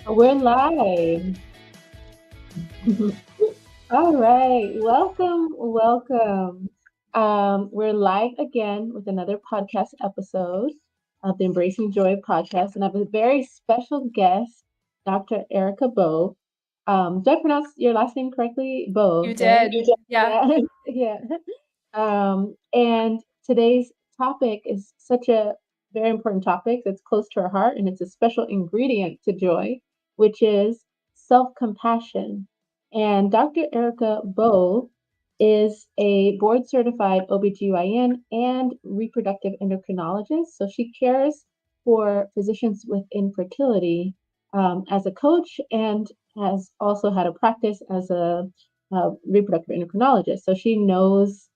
We're live. All right. Welcome. We're live again with another podcast episode of the Embracing Joy podcast. And I have a very special guest, Dr. Erica Bove. Did I pronounce your last name correctly? Bove, You right? did. Yeah. Yeah. Yeah. And today's topic is such a very important topic that's close to our heart, and it's a special ingredient to joy, which is self compassion. And Dr. Erica Bove is a board certified OBGYN and reproductive endocrinologist. So she cares for physicians with infertility as a coach and has also had a practice as a reproductive endocrinologist. So she knows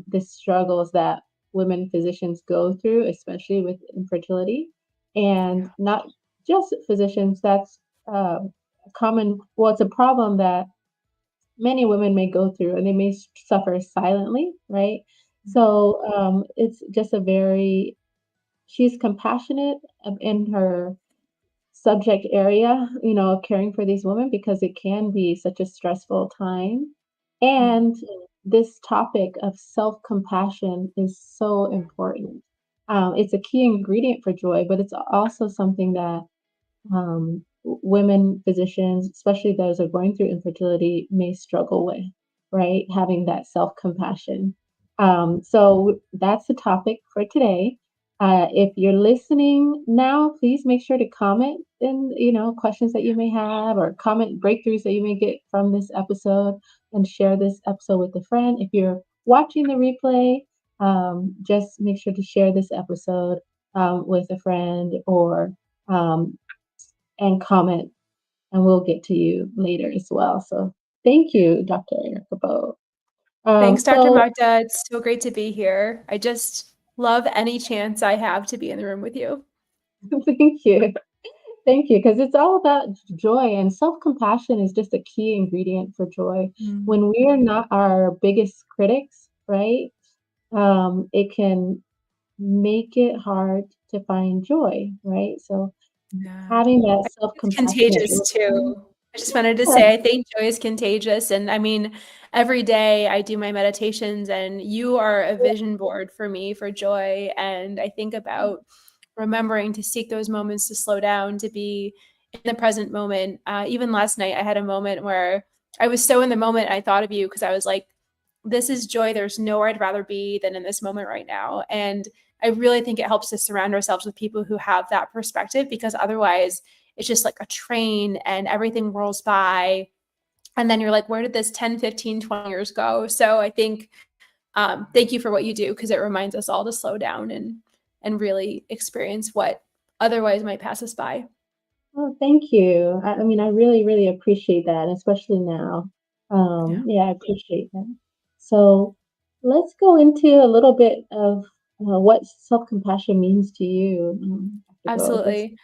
the struggles that women physicians go through, especially with infertility, and Yeah. not just physicians. That's common. Well, it's a problem that many women may go through, and they may suffer silently, right? So it's just a very she's compassionate in her subject area, of caring for these women because it can be such a stressful time. Mm. And this topic of self compassion is so important. It's a key ingredient for joy, but it's also something that women physicians, especially those who are going through infertility, may struggle with, right? Having that self compassion. So that's the topic for today. If you're listening now, please make sure to comment in, questions that you may have or comment breakthroughs that you may get from this episode and share this episode with a friend. If you're watching the replay, just make sure to share this episode with a friend or um, and comment, and we'll get to you later as well. So thank you, Dr. Erica Bo. Thanks, Dr. So Magda. It's so great to be here. I just love any chance I have to be in the room with you. thank you. Thank you, because it's all about joy, and self-compassion is just a key ingredient for joy. Mm. When we are not our biggest critics, right? It can make it hard to find joy, right? So Yeah. having that It's self-compassionate contagious too. I just wanted to yeah. say, I think joy is contagious. And I mean, every day I do my meditations, and you are a vision board for me for joy. And I think about remembering to seek those moments to slow down, to be in the present moment. Even last night, I had a moment where I was so in the moment. I thought of you because I was like, this is joy. There's nowhere I'd rather be than in this moment right now. And I really think it helps to surround ourselves with people who have that perspective, because otherwise it's just like a train and everything rolls by. And then you're like, where did this 10, 15, 20 years go? So I think thank you for what you do, because it reminds us all to slow down and really experience what otherwise might pass us by. Oh, thank you. I mean, I really, really appreciate that, especially now. Yeah, Yeah, I appreciate that. So let's go into a little bit of what self-compassion means to you, Dr. Bo. absolutely.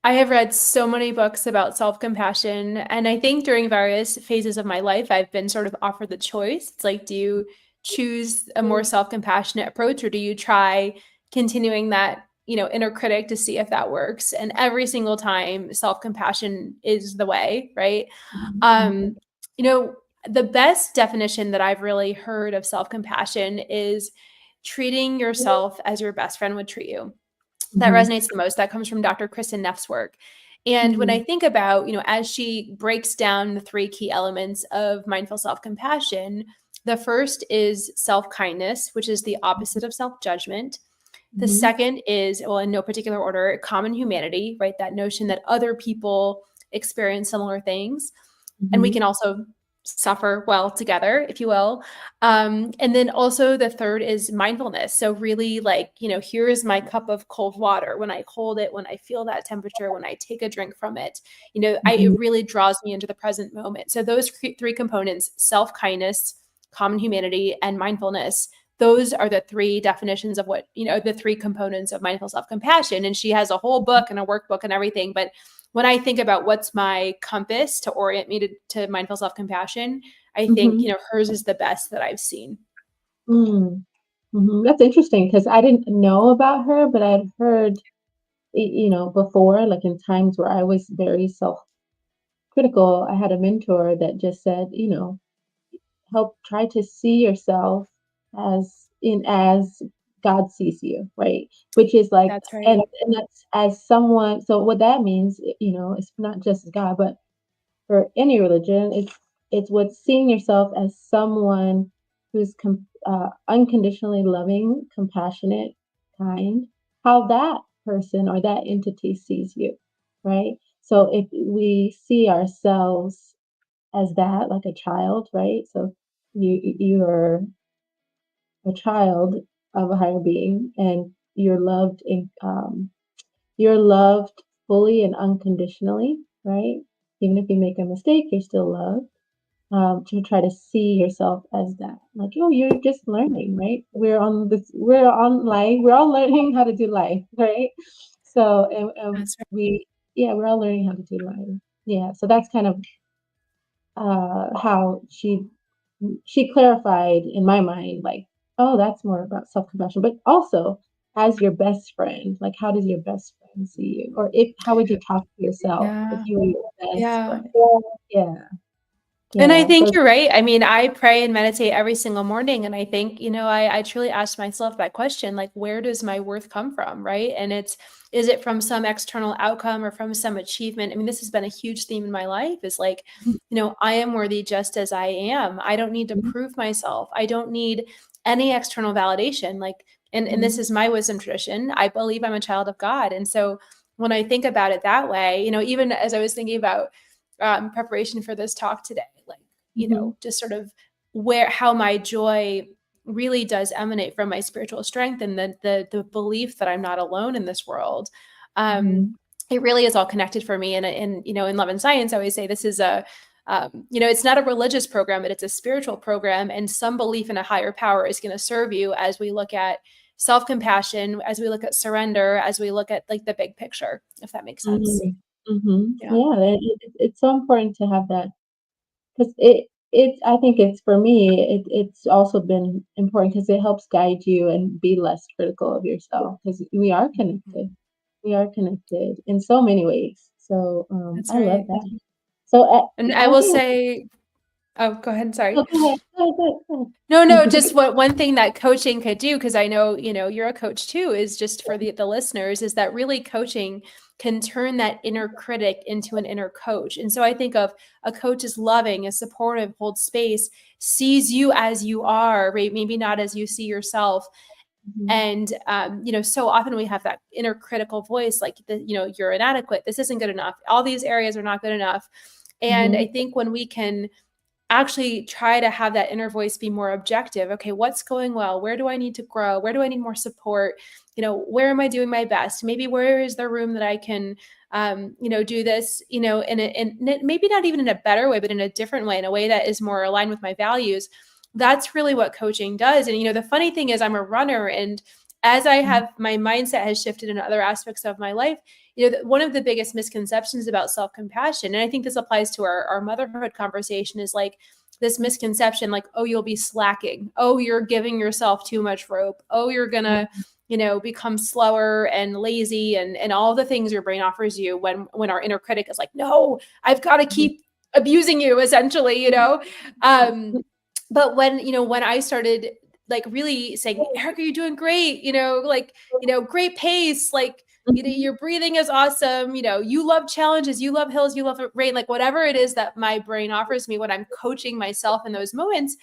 I have read so many books about self-compassion, and I think during various phases of my life, I've been sort of offered the choice. It's like, do you choose a more self-compassionate approach, or do you try continuing that, inner critic to see if that works? And every single time, self-compassion is the way, right? Mhm. Um, you know, the best definition that I've really heard of self-compassion is treating yourself as your best friend would treat you. That Mhm. resonates the most. That comes from Dr. Kristen Neff's work. And when I Mhm. think about, as she breaks down the three key elements of mindful self compassion, the first is self kindness, which is the opposite of self judgment. The Mhm. second is, well, in no particular order, common humanity, right? That notion that other people experience similar things. And we Mhm. can also suffer well together, if you will. And then also the third is mindfulness. So really like, here is my cup of cold water. When I hold it, when I feel that temperature, when I take a drink from it, it Mhm. really draws me into the present moment. So those three components, self-kindness, common humanity, and mindfulness, those are the three definitions of what, the three components of mindful self-compassion. And she has a whole book and a workbook and everything. But when I think about what's my compass to orient me to mindful self-compassion, I think, Mhm. hers is the best that I've seen. Mm. Mhm. That's interesting because I didn't know about her, but I'd heard before, like in times where I was very self-critical, I had a mentor that just said, help try to see yourself as God sees you, right? Which is like, That's right. and that's as someone. So what that means, it's not just God, but for any religion, it's what seeing yourself as someone who's unconditionally loving, compassionate, kind. How that person or that entity sees you, right? So if we see ourselves as that, like a child, right? So you're a child of a higher being, and you're loved fully and unconditionally, right? Even if you make a mistake, you're still loved. To try to see yourself as that, like, oh, you're just learning, right? We're on life, we're all learning how to do life, right? So, and That's right. yeah, we're all learning how to do life. Yeah, so that's kind of how she clarified in my mind, like, oh, that's more about self-compassion, but also as your best friend, like, how does your best friend see you? Or if how would you talk to yourself if Yeah. you were your best Yeah. friend? Yeah, And I yeah. think So you're right. I mean, I pray and meditate every single morning. And I think, I truly ask myself that question, like, where does my worth come from? Right. And is it from some external outcome or from some achievement? I mean, this has been a huge theme in my life is like, I am worthy just as I am. I don't need to mhm, prove myself. I don't need any external validation. Like, and this mhm, is my wisdom tradition. I believe I'm a child of God. And so when I think about it that way, even as I was thinking about preparation for this talk today, like, mhm, just sort of how my joy really does emanate from my spiritual strength and the belief that I'm not alone in this world. Um, mhm, it really is all connected for me. And in Love and Science, I always say this is it's not a religious program, but it's a spiritual program, and some belief in a higher power is going to serve you as we look at self-compassion, as we look at surrender, as we look at like the big picture, if that makes sense. mhm, mhm. Yeah. Yeah, it's so important to have that. 'Cause I think it's for me, it's also been important because it helps guide you and be less critical of yourself. Because we are connected. We are connected in so many ways. So, That's I love right. that. So, And I I will think say, oh, go ahead. Sorry. no, go ahead. Go ahead, go No, no, ahead. just what one thing that coaching could do, because I know, you're a coach too, is just for the listeners, is that really coaching can turn that inner critic into an inner coach. And so I think of a coach is loving, is supportive, holds space, sees you as you are, right? Maybe not as you see yourself. Mhm, And so often we have that inner critical voice, like you're inadequate, this isn't good enough, all these areas are not good enough. And I mhm, think when we can actually try to have that inner voice be more objective. Okay, what's going well? Where do I need to grow? Where do I need more support? Where am I doing my best? Maybe where is there room that I can, do this, maybe not even in a better way, but in a different way, in a way that is more aligned with my values. That's really what coaching does. And, the funny thing is I'm a runner, and as I mhm, have, my mindset has shifted in other aspects of my life. One of the biggest misconceptions about self-compassion, and I think this applies to our motherhood conversation, is like this misconception, like, oh, you'll be slacking, oh, you're giving yourself too much rope, oh, you're gonna become slower and lazy, and all the things your brain offers you, when our inner critic is like, no, I've got to mhm, keep abusing you, essentially. um but when I started like really saying, Erica, you're doing great, like, great pace, like, mhm, your breathing is awesome, you love challenges, you love hills, you love rain, like whatever it is that my brain offers me when I'm coaching myself in those moments.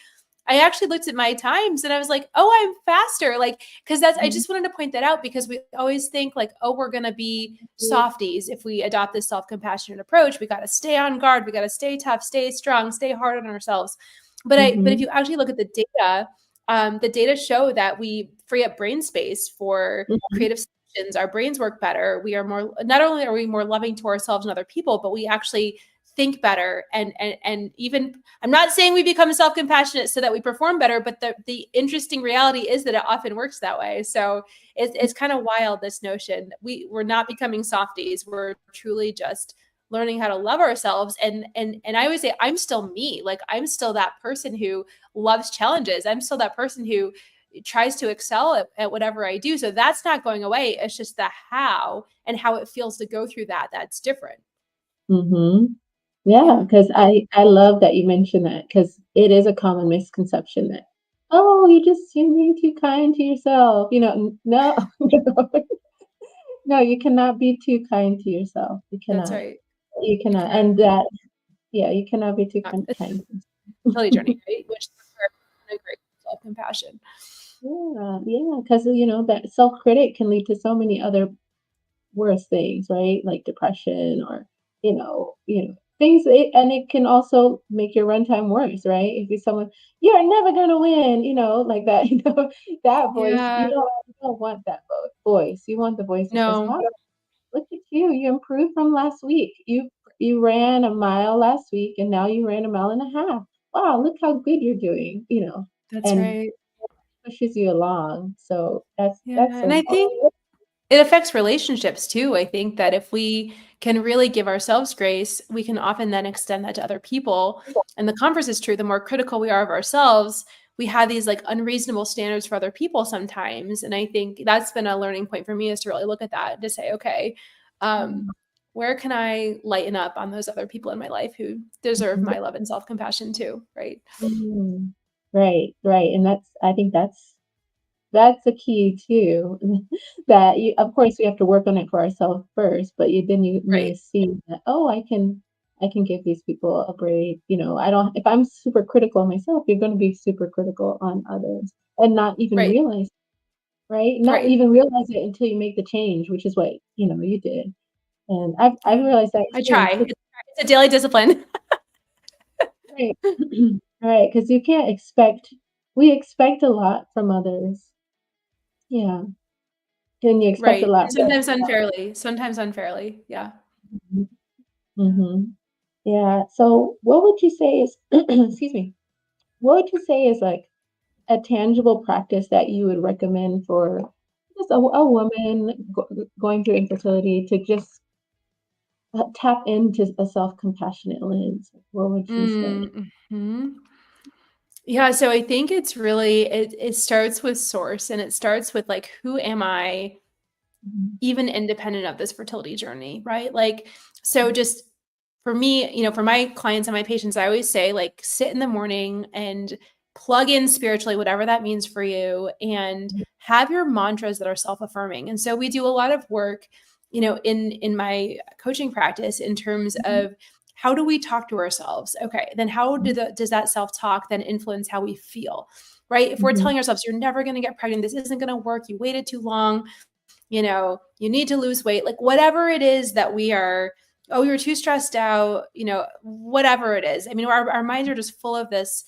I actually looked at my times and I was like, oh, I'm faster. Like, because I mhm, just wanted to point that out, because we always think like, oh, we're going to be softies if we adopt this self-compassionate approach. We got to stay on guard. We got to stay tough, stay strong, stay hard on ourselves. But if mhm, you actually look at the data show that we free up brain space for mhm, creative solutions. Our brains work better. We are more, not only are we more loving to ourselves and other people, but we actually think better. And even, I'm not saying we become self-compassionate so that we perform better, but the interesting reality is that it often works that way. So it's kind of wild, this notion. We're not becoming softies. We're truly just learning how to love ourselves. And I always say, I'm still me. Like, I'm still that person who loves challenges. I'm still that person who tries to excel at whatever I do. So that's not going away. It's just the how and how it feels to go through that. That's different. Mm-hmm. Yeah, Yeah. because I love that you mentioned that because it is a common misconception that, oh, you're being too kind to yourself. No, no, you cannot be too kind to yourself. You That's cannot. right. You You cannot. cannot. And that, yeah, you cannot be too It's kind. a fertility journey, right? Which is a great self-compassion. Yeah, yeah, because that self-critic can lead to so many other worse things, right? Like depression or, things, and it can also make your runtime worse, right? If you're someone, you're never gonna win, like that, that voice, Yeah. you don't want that voice. You want the voice that says, No, wow, look at you, you improved from last week. You ran a mile last week and now you ran a mile and a half. Wow, look how good you're doing, that's and right. pushes you along. So Yeah, that's so and I think important. it affects relationships too. I think that if we can really give ourselves grace, we can often then extend that to other people. And the converse is true. The more critical we are of ourselves, we have these like unreasonable standards for other people sometimes. And I think that's been a learning point for me is to really look at that to say, okay, um, where can I lighten up on those other people in my life who deserve Mhm. my love and self compassion too, right? Mhm. Right, right, and I think that's the key too, that of course, we have to work on it for ourselves first, but you may Right, see that, "Oh, I can give these people a break," I don't if I'm super critical of myself, you're gonna be super critical on others and not even right, realize, right? Not right. even realize it until you make the change, which is what, you did, and I've Yeah. realized that I too, and try. It's a daily discipline. right. Right, because you can't expect we expect a lot from others. Yeah, and you expect a Right, lot and from sometimes unfairly, yeah. mhm, mhm. Yeah, so what would you say is excuse me, what would you say is, like, a tangible practice that you would recommend for just a woman going through infertility to just, tap into a self-compassionate lens? What would you say? Mhm. Yeah, so I think it's really it starts with source, and it starts with, like, who am I Mhm, even independent of this fertility journey, right? Like, so just for me, for my clients and my patients, I always say, like, sit in the morning and plug in spiritually, whatever that means for you, and mhm, have your mantras that are self-affirming. And so we do a lot of work, in my coaching practice in terms mhm, of how do we talk to ourselves? Okay, then how mhm, does that self-talk then influence how we feel? Right? If we're mhm, telling ourselves you're never going to get pregnant, this isn't going to work, you waited too long, you need to lose weight, like whatever it is that we are, oh, you're too stressed out, whatever it is. I mean, our minds are just full of this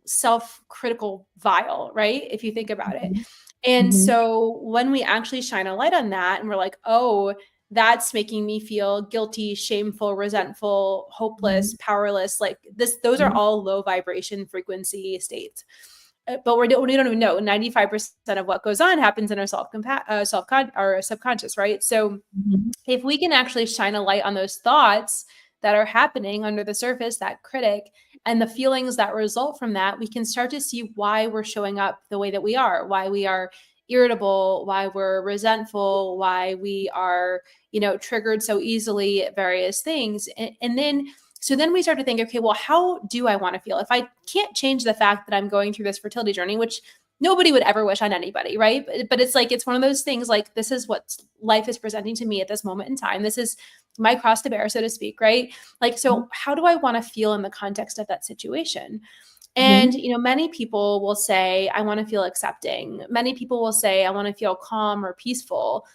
self-critical vial, right? If you think about it. mhm, And mhm, so when we actually shine a light on that and we're like, oh, that's making me feel guilty, shameful, resentful, hopeless, mhm, powerless, like those are mhm, all low vibration frequency states. But we don't even know 95% of what goes on happens in our our subconscious, right? So mhm, if we can actually shine a light on those thoughts that are happening under the surface, that critic, and the feelings that result from that, we can start to see why we're showing up the way that we are, why we are irritable, why we're resentful, why we are, triggered so easily at various things. And then so then we start to think, okay, well, how do I want to feel? If I can't change the fact that I'm going through this fertility journey, which nobody would ever wish on anybody, right? But it's like it's one of those things, like this is what life is presenting to me at this moment in time. This is my cross to bear, so to speak, right? Like, mhm, so how do I want to feel in the context of that situation? And mhm, many people will say, I want to feel accepting. Many people will say, I want to feel calm or peaceful.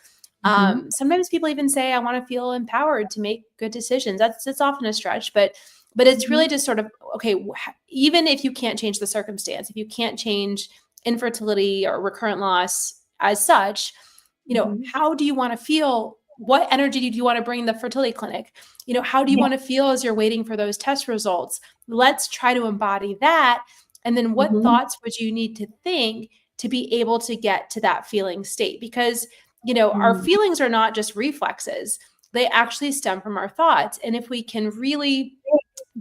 mhm. Sometimes people even say, I want to feel empowered to make good decisions. That's often a stretch, but it's really Mhm, just sort of, okay, even if you can't change the circumstance, if you can't change infertility or recurrent loss as such, mhm. how do you want to feel? What energy do you want to bring the fertility clinic? How do you Yeah. want to feel as you're waiting for those test results? Let's try to embody that. And then what Mhm, thoughts would you need to think to be able to get to that feeling state? Because, our mm, feelings are not just reflexes. They actually stem from our thoughts. And if we can really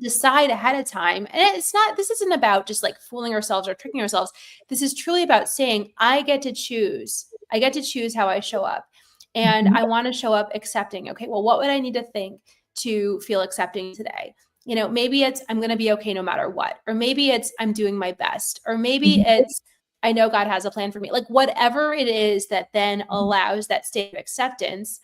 decide ahead of time. And this isn't about just like fooling ourselves or tricking ourselves. This is truly about saying, I get to choose. I get to choose how I show up. And Mhm, I want to show up accepting. Okay, well, what would I need to think to feel accepting today? Maybe it's I'm going to be okay no matter what. Or maybe it's I'm doing my best. Or maybe mhm, it's I know God has a plan for me. Like whatever it is that then mhm, allows that state of acceptance,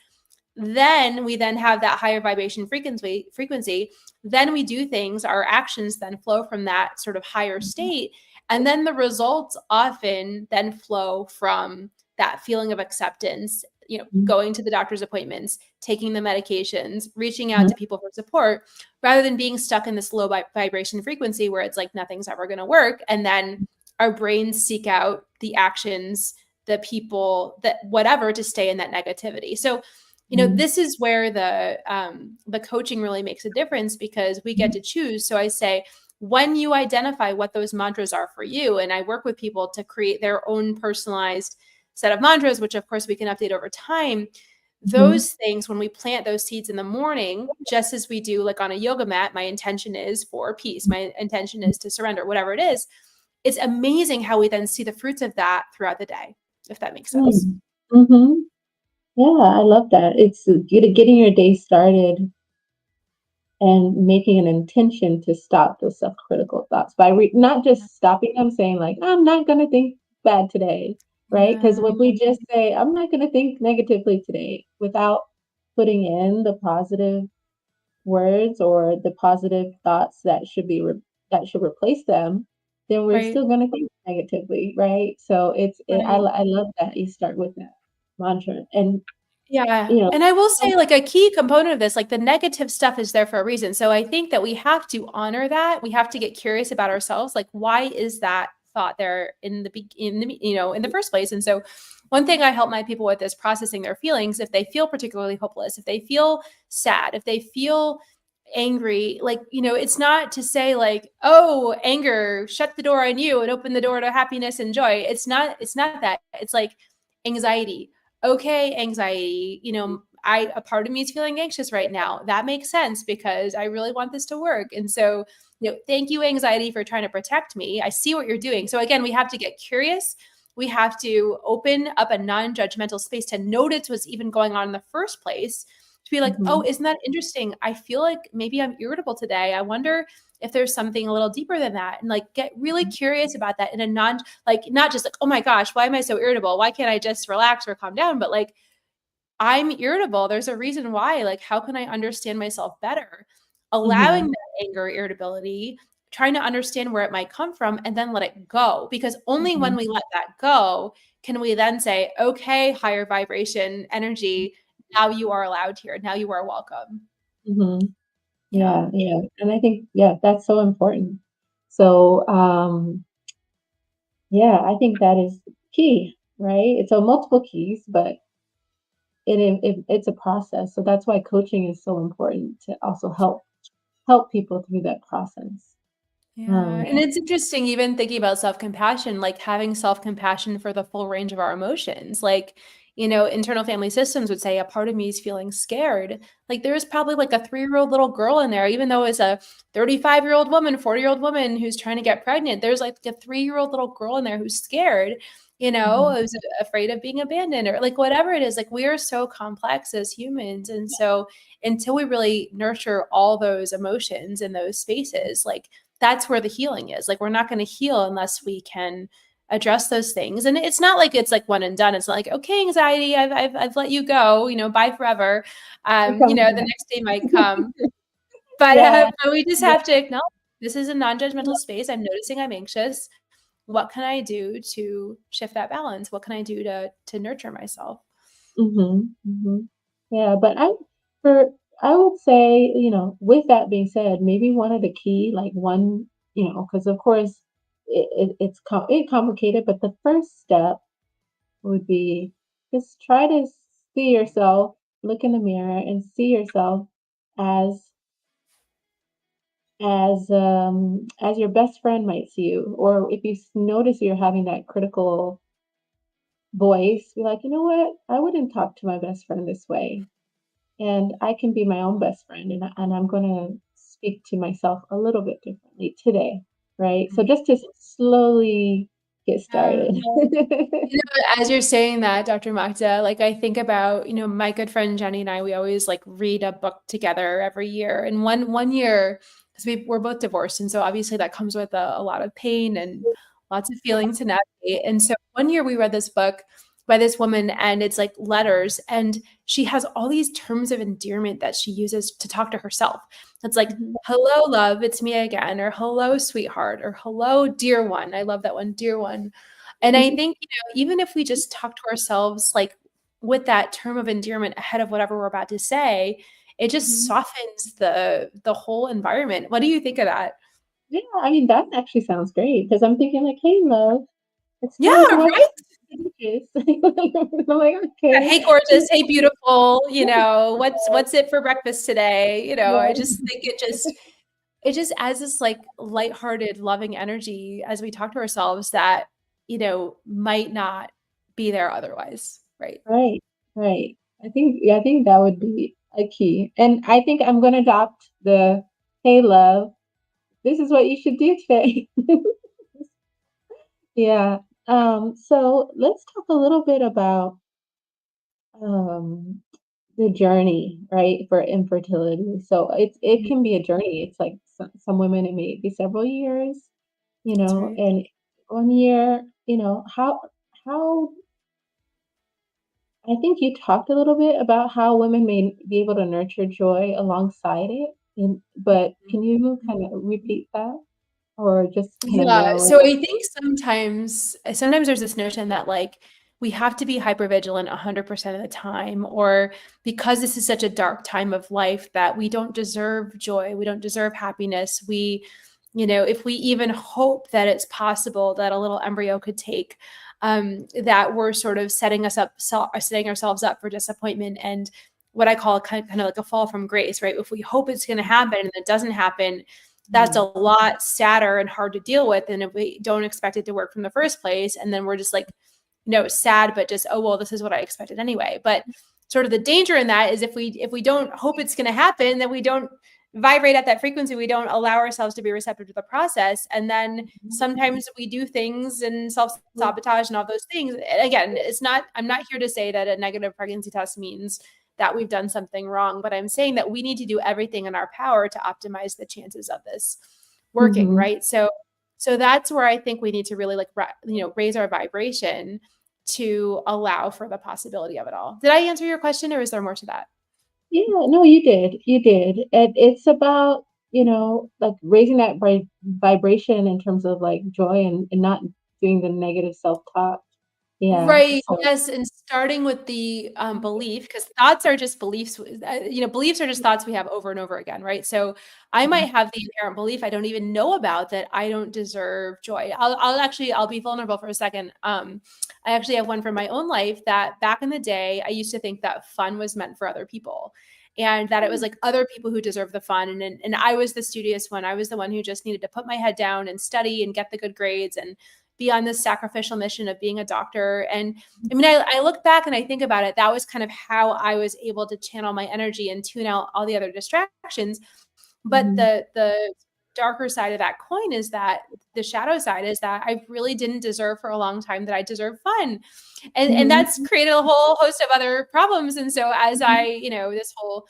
then we then have that higher vibration frequency. Then we do things, our actions then flow from that sort of higher mhm, state, and then the results often then flow from that feeling of acceptance, mhm, going to the doctor's appointments, taking the medications, reaching out mhm, to people for support, rather than being stuck in this low vibration frequency where it's like nothing's ever going to work, and then our brains seek out the actions, the people, that whatever, to stay in that negativity. So mhm, this is where the coaching really makes a difference, because we get mhm, to choose. So I say, when you identify what those mantras are for you, and I work with people to create their own personalized set of mantras, which of course we can update over time. mhm, Those things, when we plant those seeds in the morning, just as we do like on a yoga mat, my intention is for peace, my intention is to surrender, whatever it is. It's amazing how we then see the fruits of that throughout the day, if that makes sense. mm, mhm. Yeah, I love that. It's getting your day started and making an intention to stop those self-critical thoughts by not just stopping them, saying like, I'm not going to think bad today, right? Because Yeah, when we just say, I'm not going to think negatively today without putting in the positive words or the positive thoughts that that should replace them, then we're right, still going to think negatively, right? So right. I love that you start with that mantra, and Yeah, you know, and I will say, like, a key component of this, like, the negative stuff is there for a reason, so I think that we have to honor that, we have to get curious about ourselves, like, why is that thought there in the be in the in the first place? And so, one thing I help my people with is processing their feelings. If they feel particularly hopeless, if they feel sad, if they feel angry, like, it's not to say like, "Oh, anger, shut the door on you and open the door to happiness and joy." It's not that. It's like anxiety. Okay, anxiety, a part of me is feeling anxious right now. That makes sense because I really want this to work. And so, thank you, anxiety, for trying to protect me. I see what you're doing. So again, we have to get curious. We have to open up a non-judgmental space to notice what's even going on in the first place. To be like, oh, mhm, isn't that interesting? I feel like maybe I'm irritable today. I wonder if there's something a little deeper than that. And like get really curious about that in a non, like, not just like, oh my gosh, why am I so irritable? Why can't I just relax or calm down? But like, I'm irritable. There's a reason why. Like, how can I understand myself better? Allowing mhm, that anger, irritability, trying to understand where it might come from, and then let it go. Because only when mhm, we let that go can we then say, okay, higher vibration energy, now you are allowed here. Now you are welcome. mhm. Yeah. Yeah, yeah, and I think, yeah, that's so important. So, yeah, I think that is key, right? It's a multiple keys, but it's a process. So that's why coaching is so important to also help people through that process. Yeah, Um, and it's interesting even thinking about self-compassion, like having self-compassion for the full range of our emotions. Like, internal family systems would say a part of me is feeling scared. Like there's probably like a 3-year-old little girl in there, even though it's a 35-year-old woman, 40-year-old woman who's trying to get pregnant. There's like a 3-year-old little girl in there who's scared, mhm, who's afraid of being abandoned, or like whatever it is. Like we are so complex as humans. And so until we really nurture all those emotions in those spaces, like that's where the healing is. Like we're not going to heal unless we can address those things. And it's not like it's like one and done. It's not like, okay, anxiety, I've let you go, bye forever. it comes The back. next day might come, but Yeah, but we just yeah, have to acknowledge this is a non-judgmental space. I'm noticing I'm anxious. What can I do to shift that balance? What can I do to nurture myself? mhm, mhm. Yeah, but for I would say, with that being said, maybe one of the key, like one, because of course it's complicated, but the first step would be just try to see yourself, look in the mirror and see yourself as as your best friend might see you, or if you notice you're having that critical voice, be like, you know what, I wouldn't talk to my best friend this way, and I can be my own best friend, and I'm going to speak to myself a little bit differently today, right? So just to slowly get Yeah. started. You know, as you're saying that, Dr. Magda, like I think about, my good friend Jenny and I, we always like read a book together every year. And one year, because we're both divorced, and so obviously that comes with a lot of pain and lots of feelings to navigate. And so one year we read this book by this woman, and it's like letters, and she has all these terms of endearment that she uses to talk to herself. It's like, Mhm, hello, love, it's me again, or hello, sweetheart, or hello, dear one. I love that one, dear one. And I mhm, think, even if we just talk to ourselves like with that term of endearment ahead of whatever we're about to say, it just mhm. softens the whole environment. What do you think of that? Yeah, I mean, that actually sounds great because I'm thinking like, "Hey, love, it's Yeah, time to help right? the dishes." I'm like, Yeah, "Okay." hey gorgeous, hey beautiful, what's it for breakfast today? I Right, just think it just adds this like lighthearted, loving energy as we talk to ourselves that, might not be there otherwise, right? right, right. I think that would be a key, and I think I'm gonna adopt the, "Hey, love, this is what you should do today." Yeah. So let's talk a little bit about um, the journey, right, for infertility. So it Mhm. can be a journey. It's like some women it may be several years, That's right. and 1 year, how I think you talked a little bit about how women may be able to nurture joy alongside it. But can you kind of repeat that or just kind of Yeah, narrow it? so I think sometimes there's this notion that, like, we have to be hypervigilant 100% of the time, or because this is such a dark time of life that we don't deserve joy, we don't deserve happiness. If we even hope that it's possible that a little embryo could take, that we're sort of setting ourselves up for disappointment and what I call kind of like a fall from grace, right? If we hope it's going to happen and it doesn't happen, that's a Mhm, lot sadder and hard to deal with than if we don't expect it to work from the first place. And then we're just like, sad, but just, oh, well, this is what I expected anyway. But sort of the danger in that is if we don't hope it's going to happen, then we don't vibrate at that frequency. We don't allow ourselves to be receptive to the process. And then mhm, sometimes we do things and self-sabotage and all those things. And again, I'm not here to say that a negative pregnancy test means that we've done something wrong, but I'm saying that we need to do everything in our power to optimize the chances of this working, mhm. right? So that's where I think we need to really like raise our vibration to allow for the possibility of it all. Did I answer your question, or is there more to that? Yeah, no, you did. You did. And it's about, like raising that vibration in terms of like joy and not doing the negative self-talk. Yeah. Right. So, Yes, and starting with the belief, because thoughts are just beliefs. Beliefs are just thoughts we have over and over again, right? So I might mhm, have the inherent belief I don't even know about that I don't deserve joy. I'll be vulnerable for a second. I actually have one from my own life that back in the day I used to think that fun was meant for other people. And that it was like other people who deserve the fun. And I was the studious one. I was the one who just needed to put my head down and study and get the good grades and be on this sacrificial mission of being a doctor. And I mean, I look back and I think about it, that was kind of how I was able to channel my energy and tune out all the other distractions. But mhm, the darker side of that coin is that the shadow side is that I really didn't deserve for a long time that I deserve fun. And that's mhm, created a whole host of other problems. And so as I, mhm, this whole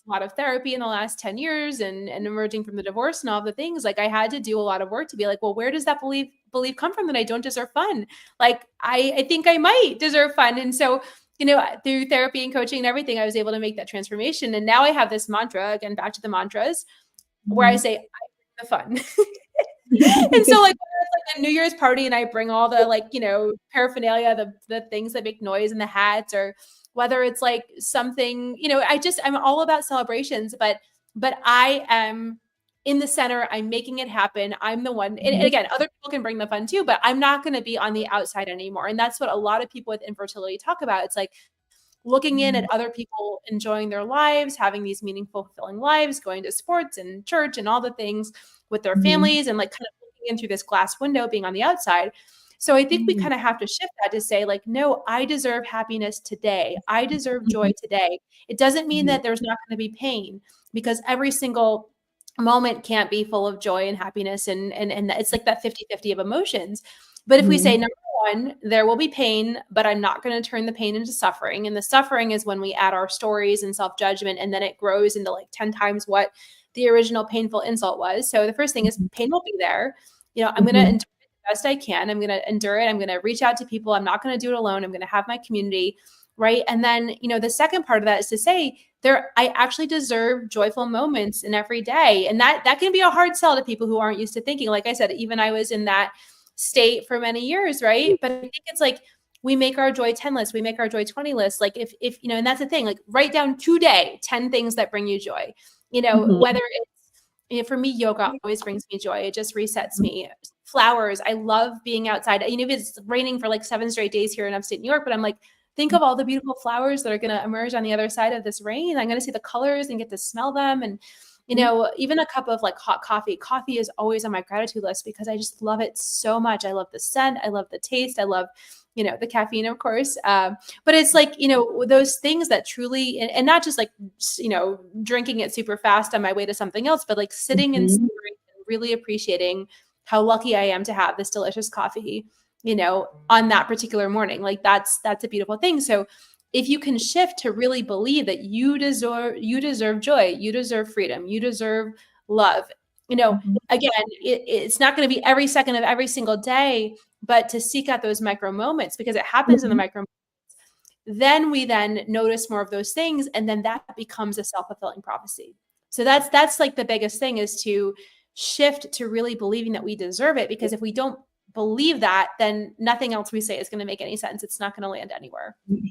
lot of therapy in the last 10 years and emerging from the divorce and all the things, like I had to do a lot of work to be like, well, where does that belief come from that I don't deserve fun? Like I think I might deserve fun. And so, through therapy and coaching and everything, I was able to make that transformation. And now I have this mantra, again, back to the mantras, where I mhm. say, I bring the fun. And so, like, whether it's like a New Year's party and I bring all the like, paraphernalia, the things that make noise and the hats, or whether it's like something, I'm all about celebrations, but I am in the center. I'm making it happen. I'm the one. And Mhm, again, other people can bring the fun too, but I'm not going to be on the outside anymore. And that's what a lot of people with infertility talk about. It's like looking in mhm, at other people enjoying their lives, having these meaningful, fulfilling lives, going to sports and church and all the things with their mhm, families, and like kind of looking in through this glass window, being on the outside. So I think we Mm, kind of have to shift that to say like, no, I deserve happiness today. I deserve joy mhm, today. It doesn't mean mhm, that there's not going to be pain, because every single moment can't be full of joy and happiness, and it's like that 50-50 of emotions. But if we say, mhm, number one, there will be pain, but I'm not going to turn the pain into suffering. And the suffering is when we add our stories and self-judgment, and then it grows into like 10 times what the original painful insult was. So the first thing is mhm, pain will be there. I'm going to mhm, endure it the best I can. I'm going to endure it. I'm going to reach out to people. I'm not going to do it alone. I'm going to have my community. Right. And then, the second part of that is to say, I actually deserve joyful moments in every day. And that can be a hard sell to people who aren't used to thinking. Like I said, even I was in that state for many years, right? But I think it's like we make our joy 10 list, we make our joy 20 list. Like if and that's the thing, like write down today 10 things that bring you joy. mhm, Whether it's, for me, yoga always brings me joy. It just resets me. Flowers, I love being outside. If it's raining for like 7 straight days here in upstate New York, but I'm like, think of all the beautiful flowers that are going to emerge on the other side of this rain. I'm going to see the colors and get to smell them. And, mhm, even a cup of like hot coffee. Coffee is always on my gratitude list because I just love it so much. I love the scent. I love the taste. I love, the caffeine, of course. But it's like, those things that truly, and not just like, drinking it super fast on my way to something else, but like sitting and mhm, savoring and really appreciating how lucky I am to have this delicious coffee, on that particular morning. Like that's a beautiful thing. So if you can shift to really believe that you deserve joy, you deserve freedom, you deserve love, mhm, again, it's not going to be every second of every single day, but to seek out those micro moments because it happens in the mhm, micro. Then we then notice more of those things, and then that becomes a self-fulfilling prophecy. So that's like the biggest thing, is to shift to really believing that we deserve it, because if we don't believe that, then nothing else we say is going to make any sense. It's not going to land anywhere. mhm.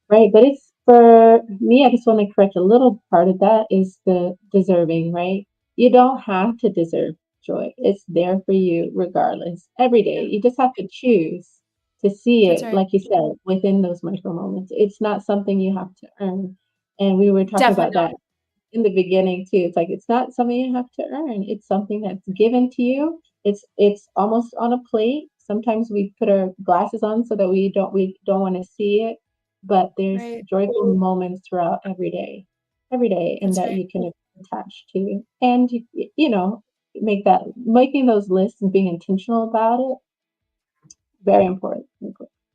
Right, but it's for me, I just want to correct a little part of that is the deserving, right? You don't have to deserve joy. It's there for you regardless. Every day. Yeah, You just have to choose to see that's it, right. like you said, within those micro moments. It's not something you have to earn. And we were talking Definitely about that in the beginning too. It's like it's not something you have to earn. It's something that's given to you. It's almost on a plate. Sometimes we put our glasses on so that we don't want to see it, but not. there's Right. joyful moments throughout every day, and That's that right. you can attach to. And making those lists and being intentional about it, very important.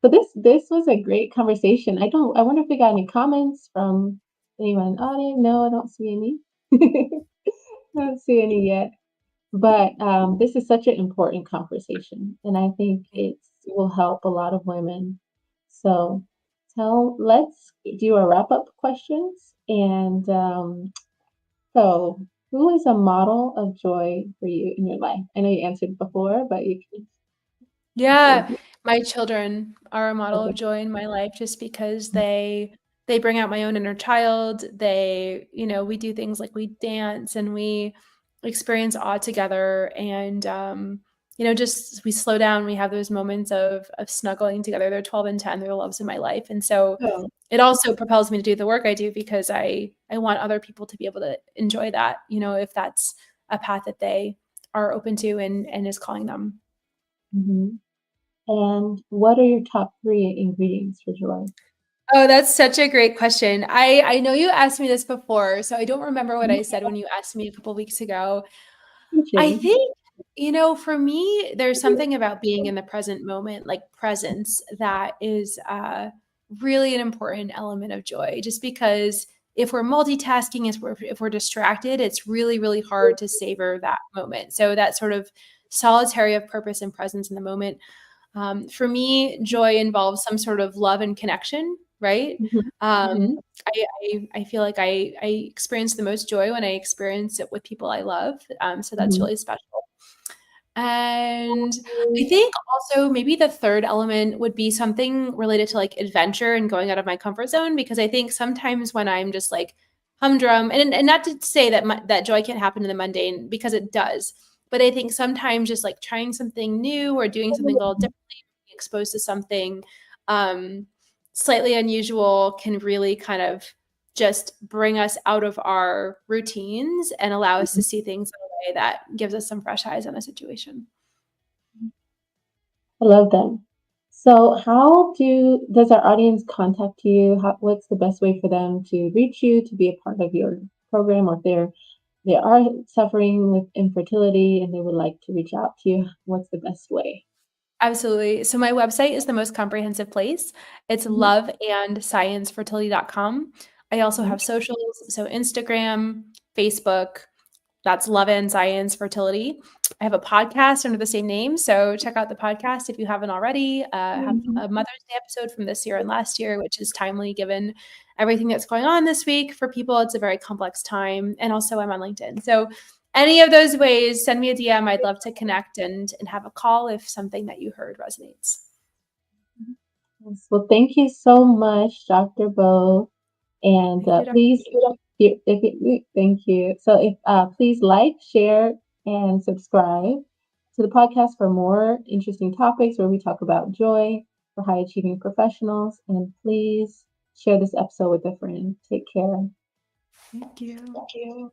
So this was a great conversation. I wonder if we got any comments from anyone in the audience. No, I don't see any. I don't see any yet. But this is such an important conversation, and I think it will help a lot of women. So, let's do a wrap up questions. And so, who is a model of joy for you in your life? I know you answered before, but you can answer Yeah, again. my children are a model Okay. of joy in my life just because they bring out my own inner child. We do things like we dance and we experience awe together, and just we slow down, we have those moments of snuggling together. They're 12 and 10, they're the loves of my life. And so Oh, it also propels me to do the work I do because I want other people to be able to enjoy that, if that's a path that they are open to and is calling them. mhm. And what are your top three ingredients for joy? Oh, that's such a great question. I know you asked me this before, so I don't remember what Mhm. I said when you asked me a couple weeks ago. Can I change. think, for me, there's something about being in the present moment, like presence, that is really an important element of joy. Just because if we're multitasking, if we're distracted, it's really, really hard to savor that moment. So that sort of solitary of purpose and presence in the moment. For me, joy involves some sort of love and connection, right? Mhm, Um, mhm, I feel like I experience the most joy when I experience it with people I love. So that's mhm. really special. And I think also maybe the third element would be something related to like adventure and going out of my comfort zone, because I think sometimes when I'm just like humdrum, and not to say that that joy can't happen in the mundane, because it does, but I think sometimes just like trying something new or doing something a little different, being exposed to something um, slightly unusual can really kind of just bring us out of our routines and allow us to see things in a way that gives us some fresh eyes on a situation. I love them. So, how does our audience contact you? What's the best way for them to reach you to be a part of your program, or if they are suffering with infertility and they would like to reach out to you? What's the best way? Absolutely. So my website is the most comprehensive place. It's Mhm. loveandsciencefertility.com. I also Mhm. have socials, so Instagram, Facebook, that's Love and Science Fertility. I have a podcast under the same name, so check out the podcast if you haven't already. I have Mhm. a Mother's Day episode from this year and last year, which is timely given everything that's going on this week for people. It's a very complex time, and also I'm on LinkedIn. So any of those ways, send me a DM. I'd love to connect and have a call if something that you heard resonates. Yes. Well, thank you so much, Dr. Bove. And Thank you, Dr. please, thank you. So, if please like, share, and subscribe to the podcast for more interesting topics where we talk about joy for high achieving professionals. And please share this episode with a friend. Take care. Thank you.